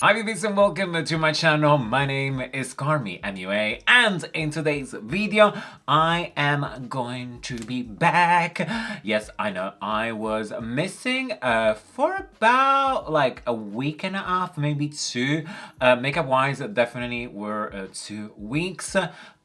Hi Bibies and welcome to my channel. My name is CarmiMua and in today's video I am going to be back. Yes, I know I was missing for about like a week and a half, maybe two. Makeup wise definitely were 2 weeks.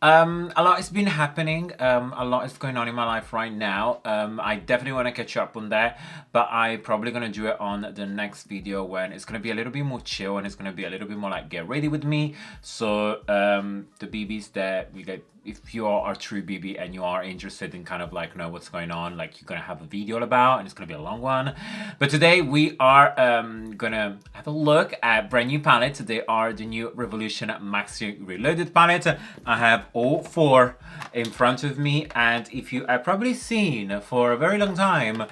A lot has been happening. A lot is going on in my life right now. I definitely want to catch up on that, but I probably gonna do it on the next video when it's gonna be a little bit more chill and it's gonna be a little bit more like get ready with me. So the BBs that we get, if you are a true BB and you are interested in kind of like know what's going on, like you're gonna have a video all about, and it's gonna be a long one. But today we are gonna have a look at brand new palettes. They are the new Revolution Maxi Reloaded palette. I have all four in front of me, and if you have probably seen for a very long time,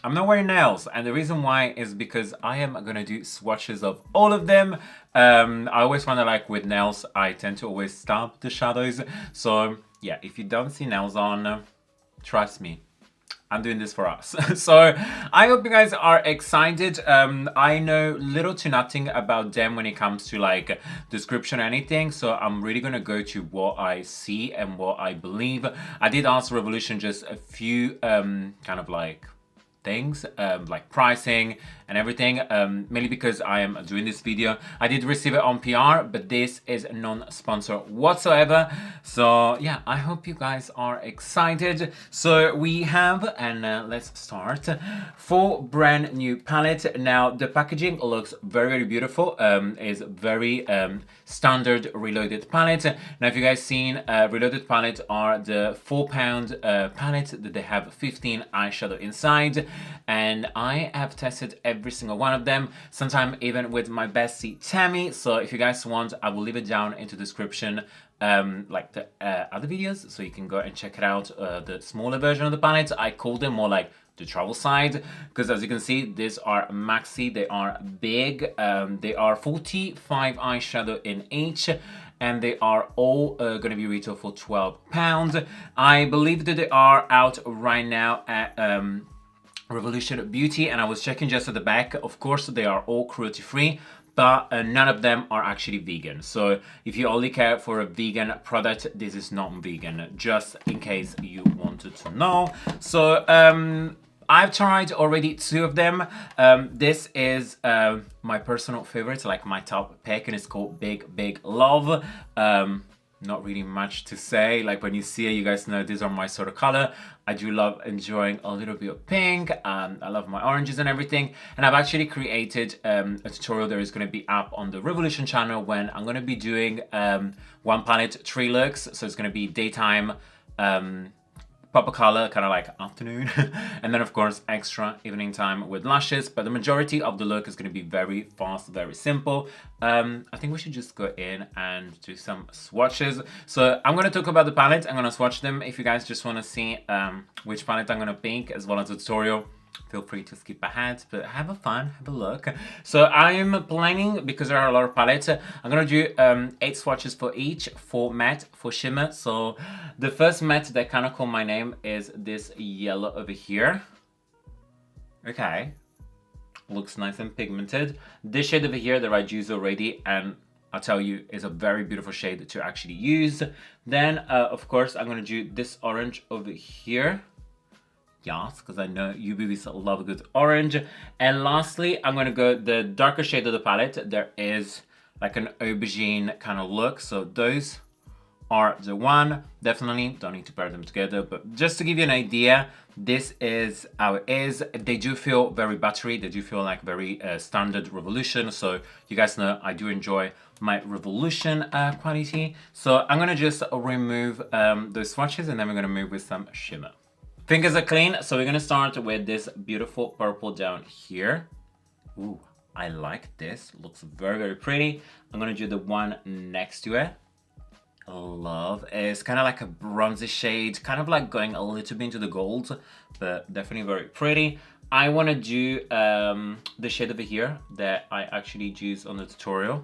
I'm not wearing nails, and the reason why is because I am gonna do swatches of all of them. I always find that like with nails, I tend to always stop the shadows. So yeah, if you don't see nails on, trust me, I'm doing this for us. So I hope you guys are excited. I know little to nothing about them when it comes to like description or anything. So I'm really gonna go to what I see and what I believe. I did ask Revolution just a few kind of like things like pricing and everything, mainly because I am doing this video. I did receive it on PR, but this is non-sponsor whatsoever. So yeah, I hope you guys are excited. So we have, and let's start, 4 brand new palette. Now the packaging looks very beautiful. Is very standard Reloaded palette. Now if you guys seen, Reloaded palette are the £4 palette that they have 15 eyeshadow inside, and I have tested every single one of them, sometime even with my bestie Tammy. So if you guys want, I will leave it down into the description, like the other videos, so you can go and check it out. The smaller version of the palette, I call them more like the travel side, because as you can see, these are Maxi. They are big. They are 45 eyeshadow in each, and they are all going to be retail for £12. I believe that they are out right now at Revolution Beauty, and I was checking just at the back. Of course, they are all cruelty free, but none of them are actually vegan. So if you only care for a vegan product, this is not vegan, just in case you wanted to know. So I've tried already 2 of them. This is my personal favorite, like my top pick, and it's called Big Love. Not really much to say. Like when you see it, you guys know these are my sort of color. I do love enjoying a little bit of pink. I love my oranges and everything. And I've actually created a tutorial that is going to be up on the Revolution channel when I'm going to be doing 1 palette 3 looks. So it's going to be daytime, pop color, kind of like afternoon, and then of course extra evening time with lashes. But the majority of the look is going to be very fast, very simple. I think we should just go in and do some swatches. So I'm going to talk about the palette. I'm going to swatch them. If you guys just want to see which palette I'm going to pick as well as the tutorial, feel free to skip ahead, but have a fun, have a look. So I'm planning, because there are a lot of palettes, I'm gonna do 8 swatches for each, 4 matte, 4 shimmer. So the first matte that kind of called my name is this yellow over here. Okay, looks nice and pigmented. This shade over here that I used already, and I'll tell you, is a very beautiful shade to actually use. Then of course I'm gonna do this orange over here. Yes, because I know you babies love a good orange. And lastly, I'm going to go the darker shade of the palette. There is like an aubergine kind of look. So those are the one. Definitely don't need to pair them together. But just to give you an idea, this is how it is. They do feel very buttery. They do feel like very standard Revolution. So you guys know I do enjoy my Revolution quality. So I'm going to just remove those swatches, and then we're going to move with some shimmer. Fingers are clean, so we're gonna start with this beautiful purple down here. Ooh, I like this. Looks very pretty. I'm gonna do the one next to it. Love. It's kind of like a bronzy shade, kind of like going a little bit into the gold, but definitely very pretty. I want to do the shade over here that I actually use on the tutorial,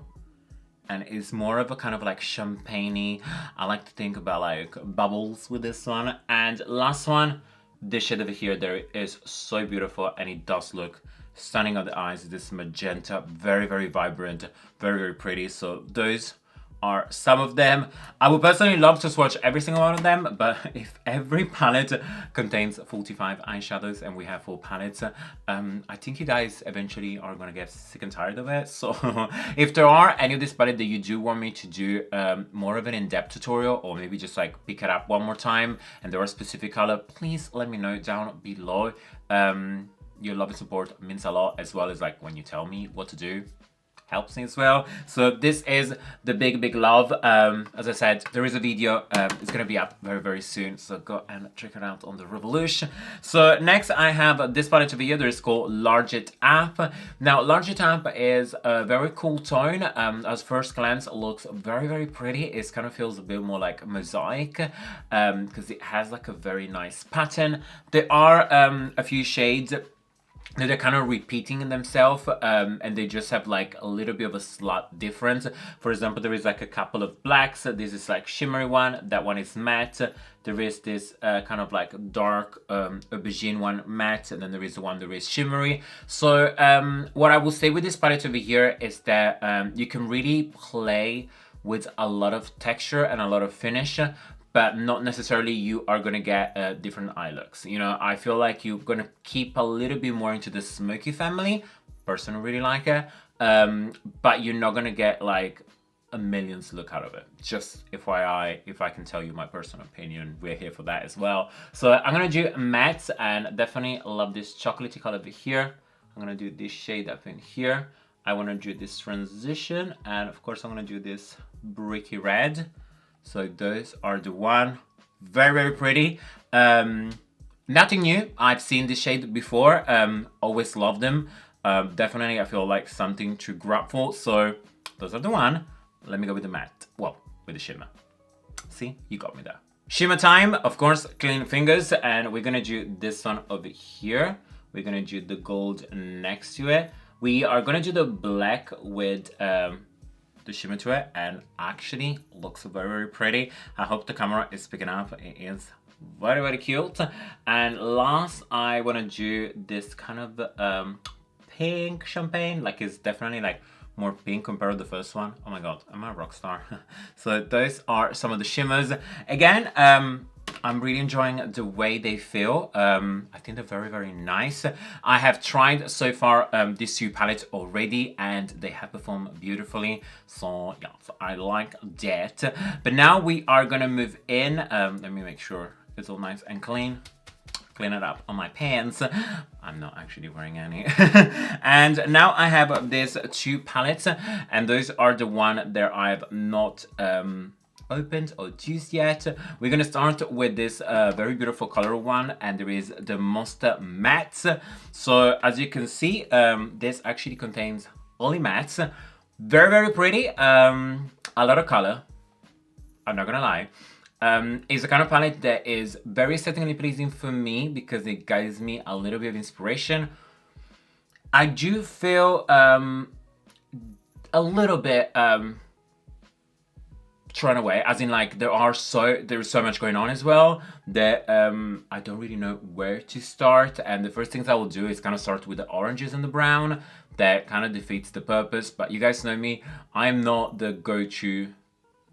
and it's more of a kind of like champagne-y. I like to think about like bubbles with this one. And last one, this shade over here, there is so beautiful, and it does look stunning on the eyes. This magenta, very, very vibrant, very, very pretty. So those are some of them. I would personally love to swatch every single one of them, but if every palette contains 45 eyeshadows and we have 4 palettes, I think you guys eventually are gonna get sick and tired of it. So if there are any of this palette that you do want me to do more of an in-depth tutorial, or maybe just like pick it up one more time and there are specific color, please let me know down below. Your love and support means a lot, as well as like when you tell me what to do, helps me as well. So this is the big love. As I said, there is a video, it's gonna be up very, very soon, so go and check it out on the Revolution. So next I have this palette over here that is called Large It Up. Now Large It Up is a very cool tone. As first glance, it looks very, very pretty. It kind of feels a bit more like mosaic, because it has like a very nice pattern. There are a few shades that they're kind of repeating in themselves, and they just have like a little bit of a slight difference. For example, there is like a couple of blacks. This is like shimmery one, that one is matte. There is this kind of like dark aubergine one, matte, and then there is the one that is shimmery. So what I will say with this palette over here is that you can really play with a lot of texture and a lot of finish, but not necessarily you are gonna get different eye looks. You know, I feel like you're gonna keep a little bit more into the smoky family. Personally really like it, but you're not gonna get like a millions look out of it. Just FYI, if I can tell you my personal opinion, we're here for that as well. So I'm gonna do matte, and definitely love this chocolatey color over here. I'm gonna do this shade up in here. I wanna do this transition, and of course I'm gonna do this bricky red. So those are the one. Very, very pretty. Nothing new. I've seen this shade before. Always love them. Definitely I feel like something to grab for. So those are the one. Let me go with the matte. Well, with the shimmer. See, you got me there. Shimmer time, of course, clean fingers. And we're gonna do this one over here. We're gonna do the gold next to it. We are gonna do the black with the shimmer to it, and actually looks very, very pretty. I hope the camera is picking up. It is very, very cute. And last, I want to do this kind of pink champagne. Like, it's definitely like more pink compared to the first one. Oh my god, am I a rock star? So those are some of the shimmers. Again, I'm really enjoying the way they feel. I think they're very, very nice. I have tried so far these 2 palettes already, and they have performed beautifully. So yeah, so I like that. But now we are gonna move in. Let me make sure it's all nice and clean. Clean it up on my pants. I'm not actually wearing any. And now I have these 2 palettes, and those are the one that I've not opened or used yet. We're gonna start with this very beautiful color one, and there is the Monster Matte. So as you can see, this actually contains only mattes. Very, very pretty. A lot of color, I'm not gonna lie. It's a kind of palette that is very aesthetically pleasing for me because it gives me a little bit of inspiration. I do feel a little bit thrown away, as in like there's so much going on as well that I don't really know where to start. And the first things I will do is kind of start with the oranges and the brown. That kind of defeats the purpose, but you guys know me, I'm not the go-to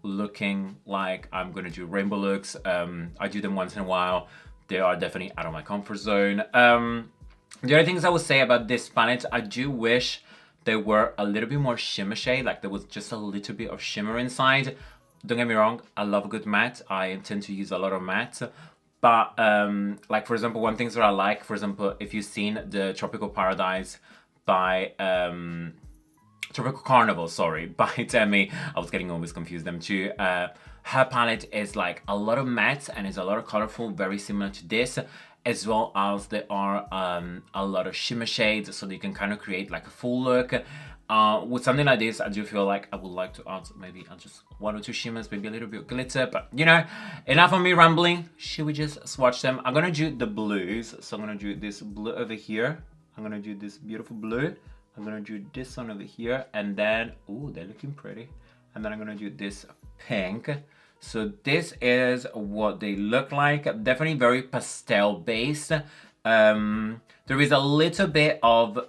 looking like I'm gonna do rainbow looks. I do them once in a while. They are definitely out of my comfort zone. The other things I would say about this palette, I do wish they were a little bit more shimmer shade, like there was just a little bit of shimmer inside. Don't get me wrong, I love a good matte. I intend to use a lot of matte. But like for example, one thing that I like, for example, if you've seen the Tropical Paradise by Tropical Carnival, sorry, by Temi. I was getting always confused them too. Her palette is like a lot of mattes and is a lot of colorful, very similar to this, as well as there are a lot of shimmer shades, so that you can kind of create like a full look. With something like this, I do feel like I would like to add maybe just 1 or 2 shimmers, maybe a little bit of glitter, but you know, enough of me rambling. Should we just swatch them? I'm gonna do the blues, so I'm gonna do this blue over here. I'm gonna do this beautiful blue. I'm gonna do this one over here, and then, ooh, they're looking pretty. And then I'm gonna do this pink. So this is what they look like. Definitely very pastel based. There is a little bit of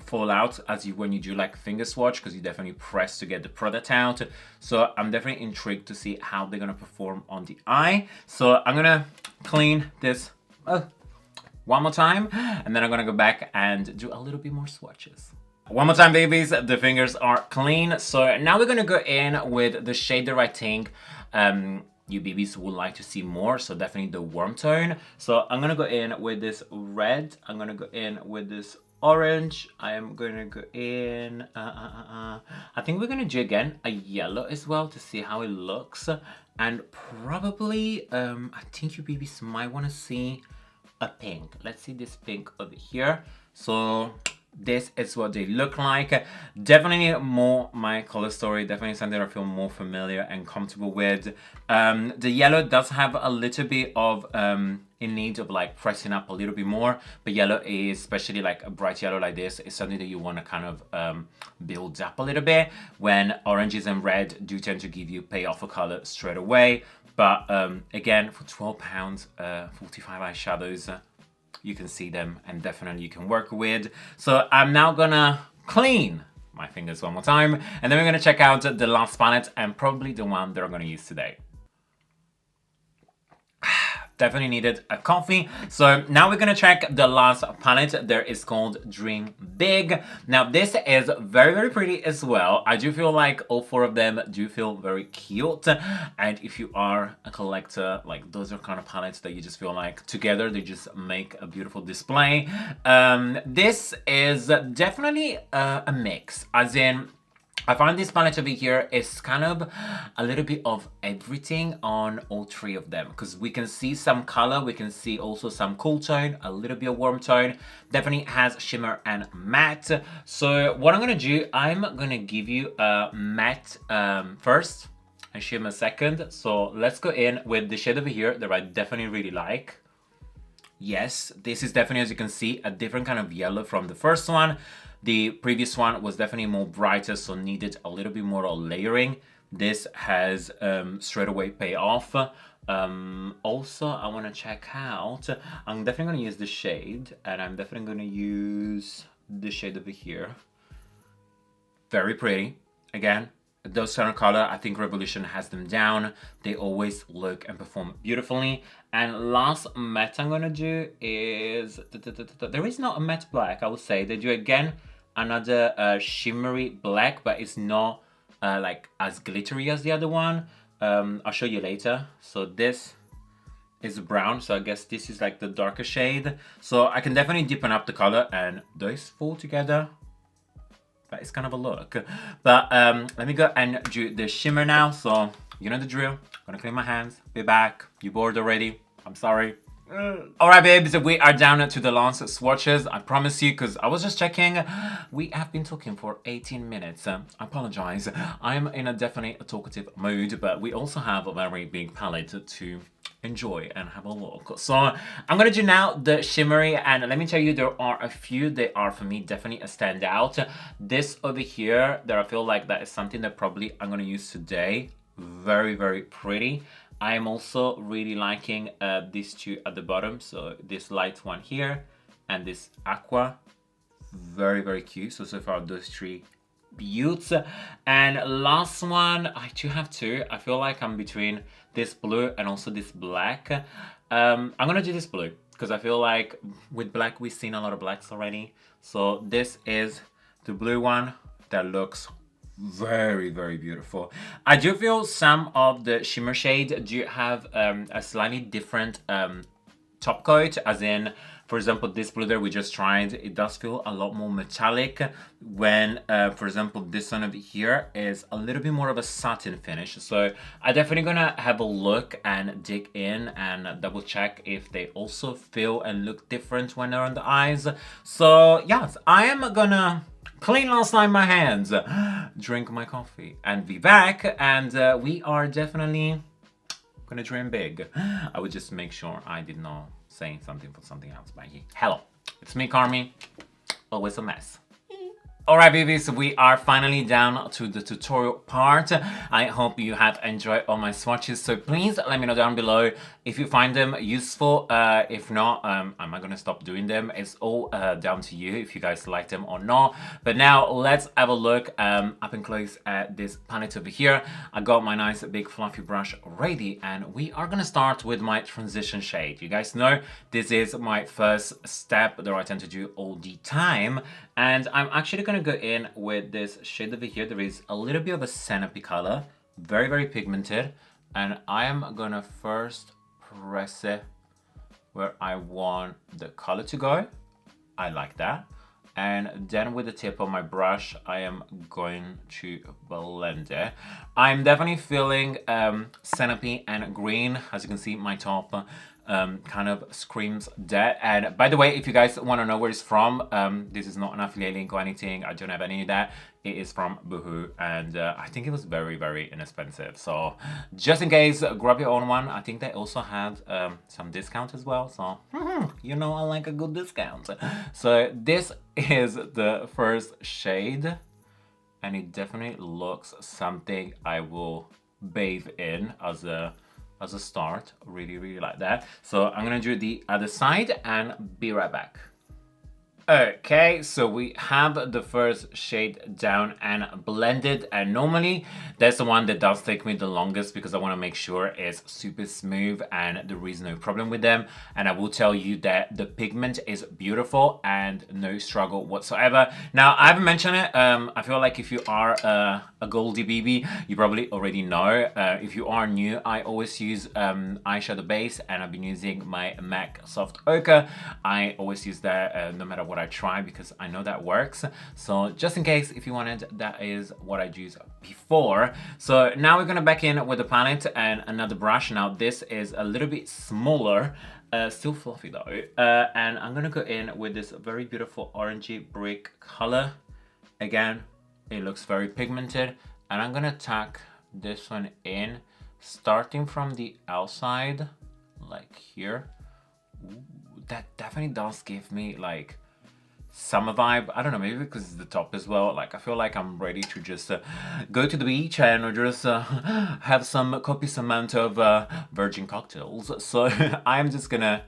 fallout as when you do like finger swatch, because you definitely press to get the product out. So I'm definitely intrigued to see how they're gonna perform on the eye. So I'm gonna clean this one more time, and then I'm gonna go back and do a little bit more swatches. One more time, babies, the fingers are clean. So now we're gonna go in with the shade that I think you Bibies would like to see more, so definitely the warm tone. So I'm gonna go in with this red, I'm gonna go in with this orange, I am gonna go in, I think we're gonna do again a yellow as well to see how it looks. And probably, I think you Bibies might wanna see a pink. Let's see this pink over here. So this is what they look like. Definitely more my color story, definitely something I feel more familiar and comfortable with. The yellow does have a little bit of in need of like pressing up a little bit more, but yellow is, especially like a bright yellow like this, is something that you want to kind of build up a little bit, when oranges and red do tend to give you payoff of color straight away. But again, for £12, 45 eyeshadows, you can see them and definitely you can work with. So I'm now gonna clean my fingers one more time, and then we're gonna check out the last palette, and probably the one that I'm gonna use today. Definitely needed a coffee. So now we're gonna check the last palette. There is called Dream Big. Now this is very, very pretty as well. I do feel like all four of them do feel very cute. And if you are a collector, like those are kind of palettes that you just feel like together they just make a beautiful display. This is definitely a mix, as in I find this palette over here is kind of a little bit of everything on all three of them, because we can see some color, we can see also some cool tone, a little bit of warm tone, definitely has shimmer and matte. So what I'm gonna do, I'm gonna give you a matte first and shimmer second. So let's go in with the shade over here that I definitely really like. Yes, this is definitely, as you can see, a different kind of yellow from the first one. The previous one was definitely more brighter, so needed a little bit more layering. This has straight away pay off. Also, I want to check out, I'm definitely going to use the shade, and I'm definitely going to use the shade over here. Very pretty. Again, those kind of color, I think Revolution has them down. They always look and perform beautifully. And last matte I'm gonna do is, there is not a matte black, I would say. They do again another shimmery black, but it's not like as glittery as the other one. I'll show you later. So this is brown, so I guess this is like the darker shade. So I can definitely deepen up the color, and those fall together. That is kind of a look. But let me go and do the shimmer now. So you know the drill. I'm gonna clean my hands, be back. You bored already? I'm sorry. Alright, babes, we are down to the last swatches. I promise you, because I was just checking. We have been talking for 18 minutes. I apologize. I'm in a definitely talkative mood, but we also have a very big palette to enjoy and have a look. So I'm gonna do now the shimmery, and let me tell you, there are a few that are for me definitely a standout. This over here, that I feel like that is something that probably I'm gonna use today. Very, very pretty. I am also really liking these two at the bottom. So this light one here and this aqua, very, very cute. So far those three beauts. And last one, I do have two. I feel like I'm between this blue and also this black. I'm gonna do this blue because I feel like with black we've seen a lot of blacks already. So this is the blue one that looks very, very beautiful. I do feel some of the shimmer shade do have a slightly different top coat, as in, for example, this blue that we just tried, it does feel a lot more metallic, when for example this one over here is a little bit more of a satin finish. So I'm definitely gonna have a look and dig in and double check if they also feel and look different when they're on the eyes. So yes, I am gonna clean last night my hands, drink my coffee, and be back. And we are definitely gonna dream big. I would just make sure I did not say something for something else by here. Hello, it's me, Carmi. Always a mess. Alright, babies, we are finally down to the tutorial part. I hope you have enjoyed all my swatches, so please let me know down below if you find them useful. If not, am I gonna stop doing them? It's all down to you if you guys like them or not. But now let's have a look up and close at this palette over here. I got my nice big fluffy brush ready, and we are gonna start with my transition shade. You guys know this is my first step that I tend to do all the time. And I'm actually gonna go in with this shade over here. There is a little bit of a centipede color, very, very pigmented. And I am gonna first press it where I want the color to go. I like that. And then with the tip of my brush, I am going to blend it. I'm definitely feeling centipede and green. As you can see, my top kind of screams that. And by the way, if you guys want to know where it's from, this is not an affiliate link or anything. I don't have any of that. It is from Boohoo, and I think it was very, very inexpensive. So just in case, grab your own one. I think they also had some discount as well. So you know, I like a good discount. So this is the first shade, and it definitely looks something I will bathe in as a start. Really, really like that. So I'm gonna do the other side and be right back. Okay, so we have the first shade down and blended, and normally that's the one that does take me the longest because I want to make sure it's super smooth and there is no problem with them. And I will tell you that the pigment is beautiful and no struggle whatsoever. Now, I haven't mentioned it. I feel like if you are a Goldie BB, you probably already know. If you are new, I always use eyeshadow base, and I've been using my MAC Soft Ochre. I always use that no matter what I try, because I know that works. So just in case if you wanted, that is what I used before. So now we're gonna back in with the palette and another brush. Now this is a little bit smaller, still fluffy though, and I'm gonna go in with this very beautiful orangey brick color. Again, it looks very pigmented, and I'm gonna tack this one in starting from the outside, like here. Ooh, that definitely does give me like summer vibe. I don't know, maybe because it's the top as well. Like I feel like I'm ready to just go to the beach and just have some copious amount of virgin cocktails. So I'm just gonna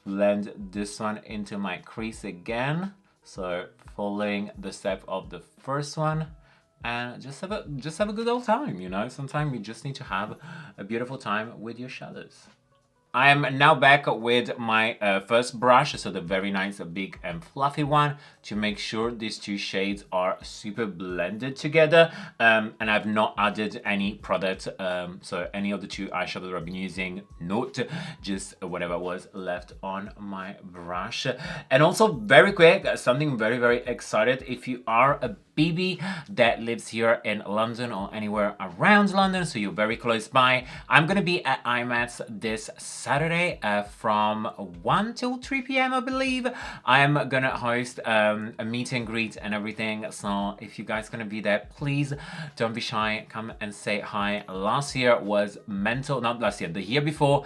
blend this one into my crease again. So following the step of the first one, and just have a good old time, you know. Sometimes you just need to have a beautiful time with your shadows. I am now back with my first brush, so the very nice, big and fluffy one, to make sure these two shades are super blended together. And I've not added any product, so any of the two eyeshadows I've been using, not just whatever was left on my brush. And also very quick, something very, very excited. If you are a BB that lives here in London or anywhere around London, so you're very close by, I'm gonna be at IMAX this Saturday from 1 till 3 p.m. I believe. I'm gonna host a meet and greet and everything, so if you guys gonna be there, please don't be shy, come and say hi. Last year was mental, not last year, the year before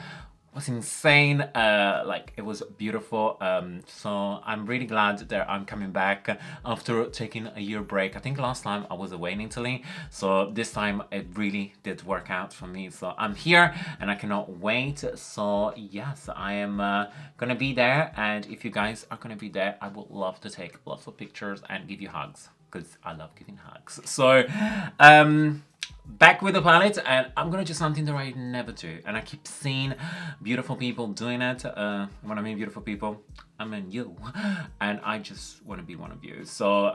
was insane. Like it was beautiful. So I'm really glad that I'm coming back after taking a year break. I think last time I was away in Italy, so this time it really did work out for me. So I'm here and I cannot wait. So yes, I am gonna be there, and if you guys are gonna be there, I would love to take lots of pictures and give you hugs, because I love giving hugs. So back with the palette, and I'm gonna do something that I never do, and I keep seeing beautiful people doing it. When I mean beautiful people, I mean you, and I just want to be one of you. So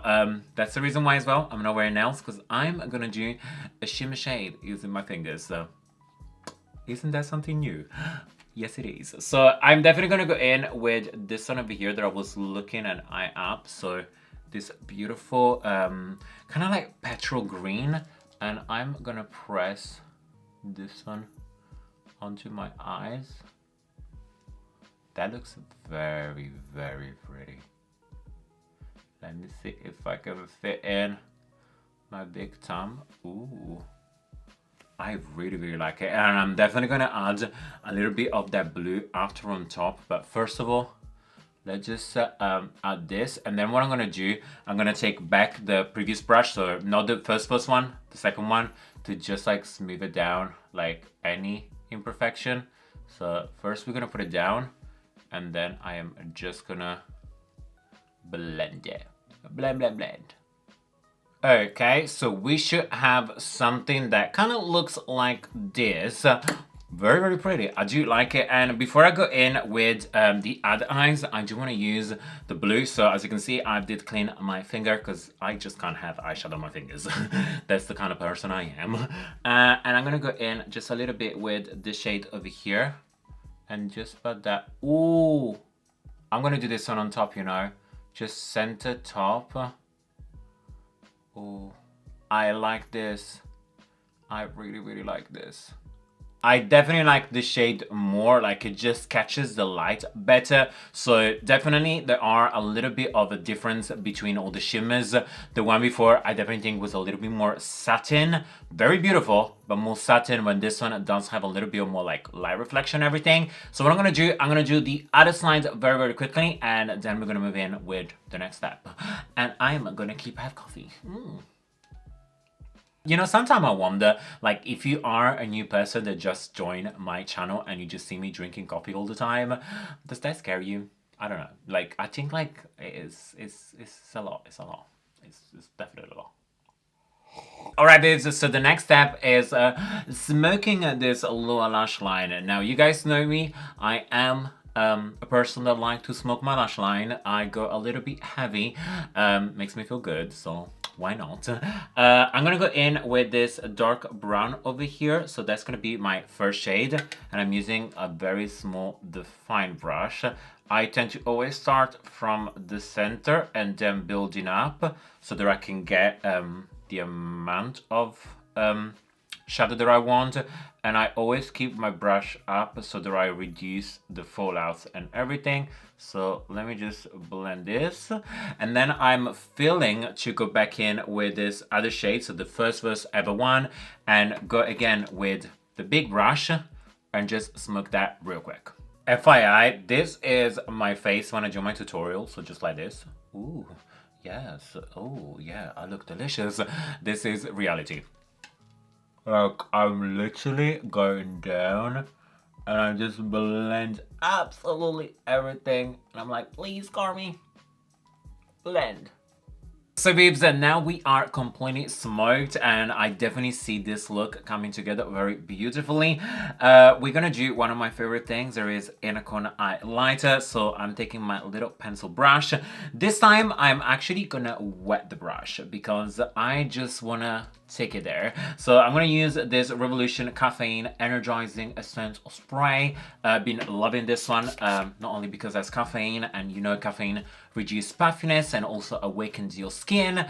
that's the reason why as well I'm not wearing nails, because I'm gonna do a shimmer shade using my fingers. So isn't that something new? Yes, it is. So I'm definitely gonna go in with this one over here that I was looking an eye up. So this beautiful kind of like petrol green, and I'm gonna press this one onto my eyes. That looks very, very pretty. Let me see if I can fit in my big thumb. Ooh, I really, really like it. And I'm definitely gonna add a little bit of that blue after on top. But first of all, let's just add this. And then what I'm gonna do, I'm gonna take back the previous brush, so not the first one, the second one, to just like smooth it down like any imperfection. So first we're gonna put it down, and then I am just gonna blend it. Blend, blend, blend. Okay, so we should have something that kind of looks like this. Very, very pretty. I do like it. And before I go in with the other eyes, I do want to use the blue. So as you can see, I did clean my finger because I just can't have eyeshadow on my fingers. That's the kind of person I am. And I'm going to go in just a little bit with the shade over here. And just put that. Ooh, I'm going to do this one on top, you know. Just center top. Oh, I like this. I really, really like this. I definitely like the shade more, like it just catches the light better. So definitely there are a little bit of a difference between all the shimmers. The one before I definitely think was a little bit more satin, very beautiful, but more satin, when this one does have a little bit more like light reflection and everything. So what I'm gonna do the other slides very, very quickly, and then we're gonna move in with the next step. And I'm gonna keep have coffee. You know, sometimes I wonder, like, if you are a new person that just joined my channel and you just see me drinking coffee all the time, does that scare you? I don't know. Like, I think, like, it's a lot. It's a lot. It's definitely a lot. Alright, babes, so the next step is smoking this lower lash line. Now, you guys know me. I am a person that like to smoke my lash line. I go a little bit heavy. Makes me feel good, so why not? I'm gonna go in with this dark brown over here. So that's gonna be my first shade. And I'm using a very small define brush. I tend to always start from the center and then building up so that I can get the amount of shadow that I want, and I always keep my brush up so that I reduce the fallouts and everything. So let me just blend this, and then I'm feeling to go back in with this other shade, so the first ever one, and go again with the big brush and just smoke that real quick. FYI, this is my face when I do my tutorial, so just like this. Ooh, yes. Oh yeah, I look delicious. This is reality. Like, I'm literally going down and I just blend absolutely everything. And I'm like, please, Carmi, blend. So babes, and now we are completely smoked, and I definitely see this look coming together very beautifully. We're gonna do one of my favorite things. There is inner corner highlighter, so I'm taking my little pencil brush. This time I'm actually gonna wet the brush because I just wanna take it there. So I'm gonna use this Revolution Caffeine Energizing Essential Spray. Been loving this one, not only because there's caffeine, and you know caffeine reduces puffiness and also awakens your skin.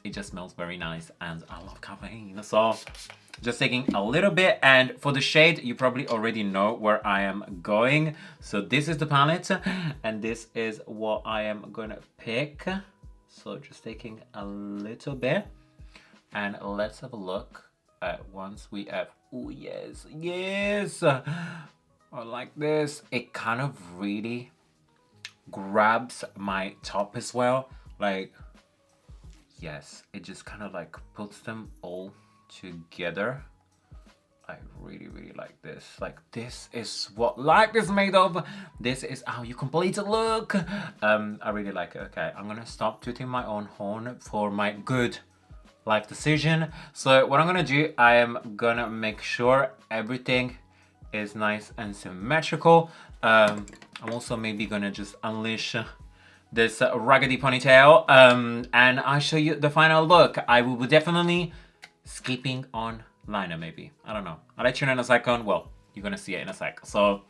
It just smells very nice, and I love caffeine. So just taking a little bit, and for the shade you probably already know where I am going. So this is the palette, and this is what I am gonna pick. So just taking a little bit. And let's have a look at once we have, oh yes, yes, I like this. It kind of really grabs my top as well. Like, yes, it just kind of like puts them all together. I really, really like this. Like, this is what life is made of. This is how you complete a look. I really like it. Okay, I'm gonna stop tooting my own horn for my good life decision. So what I'm gonna do, I am gonna make sure everything is nice and symmetrical. I'm also maybe gonna just unleash this raggedy ponytail, and I'll show you the final look. I will be definitely skipping on liner, maybe. I don't know. I'll let you know in a second. Well, you're gonna see it in a sec. So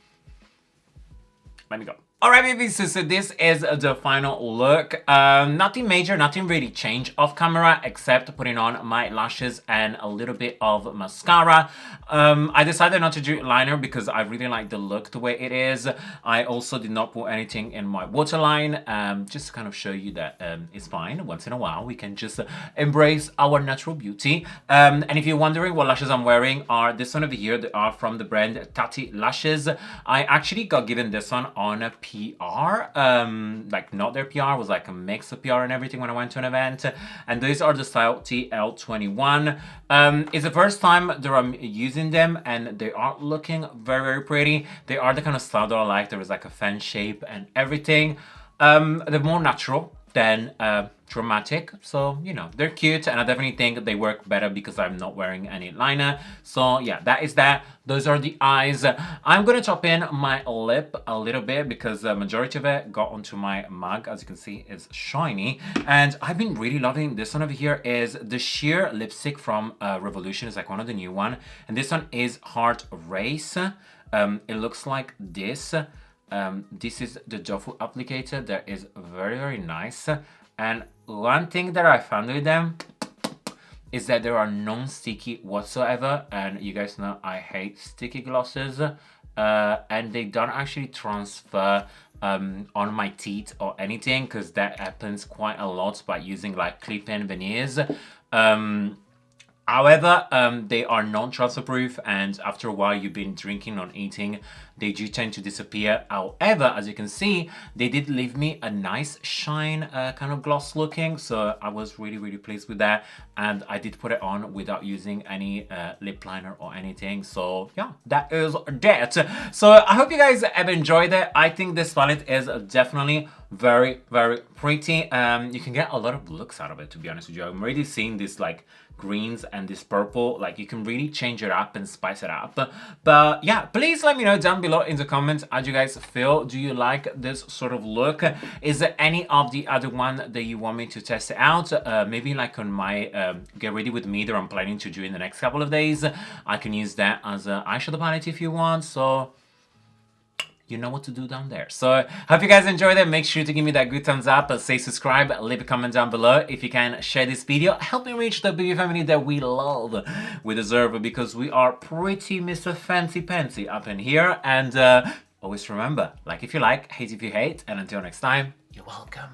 let me go. Alright, babies, so this is the final look. Nothing major, nothing really changed off camera except putting on my lashes and a little bit of mascara. I decided not to do liner because I really like the look the way it is. I also did not put anything in my waterline, just to kind of show you that it's fine. Once in a while, we can just embrace our natural beauty. And if you're wondering what lashes I'm wearing, are this one over here. They are from the brand Tati Lashes. I actually got given this one on a PR, like not their PR, it was like a mix of PR and everything when I went to an event. And these are the style TL21. It's the first time that I'm using them, and they are looking very, very pretty. They are the kind of style that I like. There is like a fan shape and everything. They're more natural than dramatic, so you know, they're cute, and I definitely think they work better because I'm not wearing any liner. So yeah, that is that. Those are the eyes. I'm gonna top in my lip a little bit because the majority of it got onto my mug. As you can see, it's shiny, and I've been really loving this one over here. Is the sheer lipstick from Revolution. It's like one of the new one, and this one is Heart Race. It looks like this. This is the Dofu applicator that is very, very nice. And one thing that I found with them is that they are non-sticky whatsoever. And you guys know I hate sticky glosses. And they don't actually transfer on my teeth or anything, because that happens quite a lot by using like clip-in veneers. However, they are non-transfer proof, and after a while you've been drinking or eating, they do tend to disappear. However, as you can see, they did leave me a nice shine kind of gloss looking, so I was really, really pleased with that. And I did put it on without using any lip liner or anything. So yeah, that is that. So I hope you guys have enjoyed it. I think this palette is definitely very, very pretty. You can get a lot of looks out of it, to be honest with you. I'm already seeing this like greens and this purple, like you can really change it up and spice it up. But yeah, please let me know down below in the comments how do you guys feel. Do you like this sort of look? Is there any of the other one that you want me to test out? Maybe like on my get ready with me that I'm planning to do in the next couple of days. I can use that as an eyeshadow palette if you want. So you know what to do down there. So hope you guys enjoyed it. Make sure to give me that good thumbs up, say subscribe, leave a comment down below. If you can, share this video. Help me reach the Bibies family that we love, we deserve, because we are pretty Mr. Fancy Pantsy up in here. And always remember, like if you like, hate if you hate, and until next time, you're welcome.